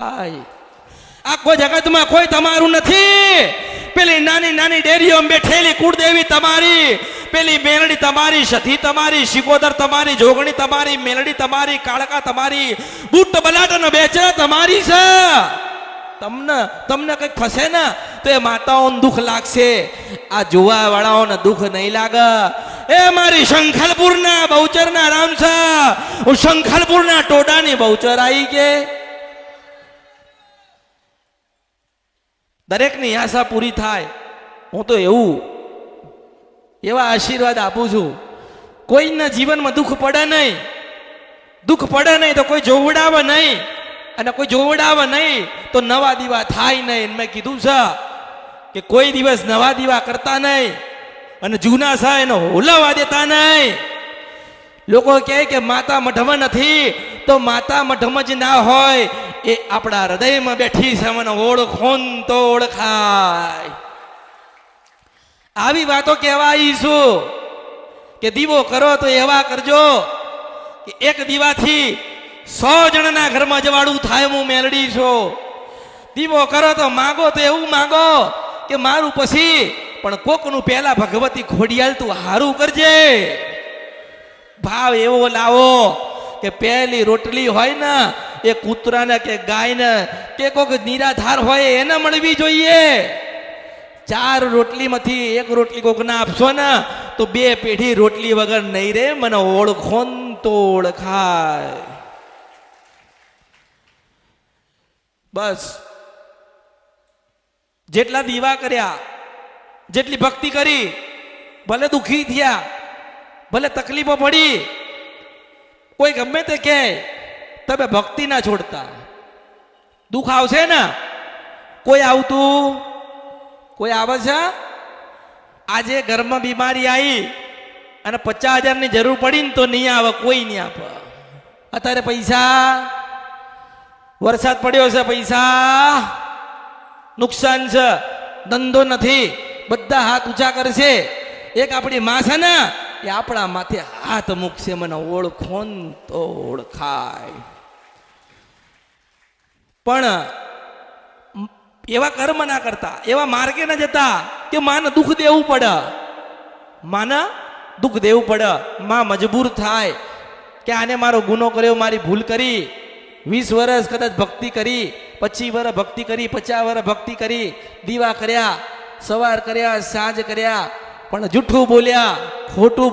આ કોઈ જગતમાં કોઈ તમારું નથી. પેલી નાની નાની ડેરીઓ બેઠેલી કુળદેવી તમારી, પેલી મેલડી તમારી, સતી તમારી, શિકોદર તમારી, જોગણી તમારી, મેલડી તમારી, કાળકા તમારી, બુટ બલાટન બેચે તમારી છે. તમને કઈક થશે ને તો એ માતાઓને દુઃખ લાગશે, આ જોવા વાળાઓને દુઃખ નહીં લાગે. એ મારી શંખલપુરના બહુચરના રામ છે, હું શંખલપુરના ટોડાની બહુચર આવી કે દરેકની આશા પૂરી થાય. હું તો એવા આશીર્વાદ આપું છું. કોઈના જીવનમાં દુઃખ પડે નહીં, દુઃખ પડે નહીં તો કોઈ જોવડાવે નહીં, અને કોઈ જોવડાવે નહીં તો નવા દીવા થાય નહીં. મેં કીધું છે કે કોઈ દિવસ નવા દીવા કરતા નહીં અને જૂના છે એને હોલાવા દેતા નહીં. લોકો કહે કે માતા મઢમાં નથી, તો માતા મઢમાં જ ના હોય, એ આપણા હૃદયમાં બેઠી છે, મને ઓળખો તો ઓળખાય. આવી વાતો કહેવાય છું કે દીવો કરો તો એવા કરજો કે એક દીવાથી 100 જણના ઘરમાં જવાડું થાય. હું મેલડી છું. દીવો કરો તો માગો તો એવું માગો કે મારું પછી પણ કોકનું પહેલા ભગવતી ખોડિયાલ તું હારું કરજે. ભાવ એવો લાવો કે પહેલી રોટલી હોય ને એ કૂતરાને કે ગાયને કે કોઈક નિરાધાર હોય એને મળવી જોઈએ. 4 રોટલીમાંથી 1 રોટલી કોકને આપશો ને તો 2 પેઢી રોટલી વગર નહીં રે. મને ઓળખો તો ઓળખાય. બસ જેટલા દીવા કર્યા, જેટલી ભક્તિ કરી, ભલે દુઃખી થયા, ભલે તકલીફો પડી, કોઈ ગમે તે કહે તમે ભક્તિ ના છોડતા. દુઃખ આવશે ને, કોઈ આવતું, કોઈ આવે છે. આજે ઘરમાં બીમારી આવી અને 50,000 ની જરૂર પડી ને તો નહીં આવે, કોઈ નહીં આપે. અત્યારે પૈસા, વરસાદ પડ્યો છે, પૈસા નુકસાન છે, ધંધો નથી, બધા હાથ ઊંચા કરશે. એક આપણી માં છે ને એ આપણા માથે હાથ મૂકશે, મને ઓળખો તો ઓળખાય. પણ એવા કર્મ ના કરતા, એવા માર્ગે ના જતા કે માને દુઃખ દેવું પડે. માને દુઃખ દેવું પડે, માં મજબૂર થાય કે આને મારો ગુનો કર્યો, મારી ભૂલ કરી, 20 વર્ષ કદાચ ભક્તિ કરી, 25 વર્ષ ભક્તિ કરી, 50 વર્ષ ભક્તિ કરી, દીવા કર્યા, સવાર કર્યા, સાંજ કર્યા, પણ જૂઠું બોલ્યા, ખોટું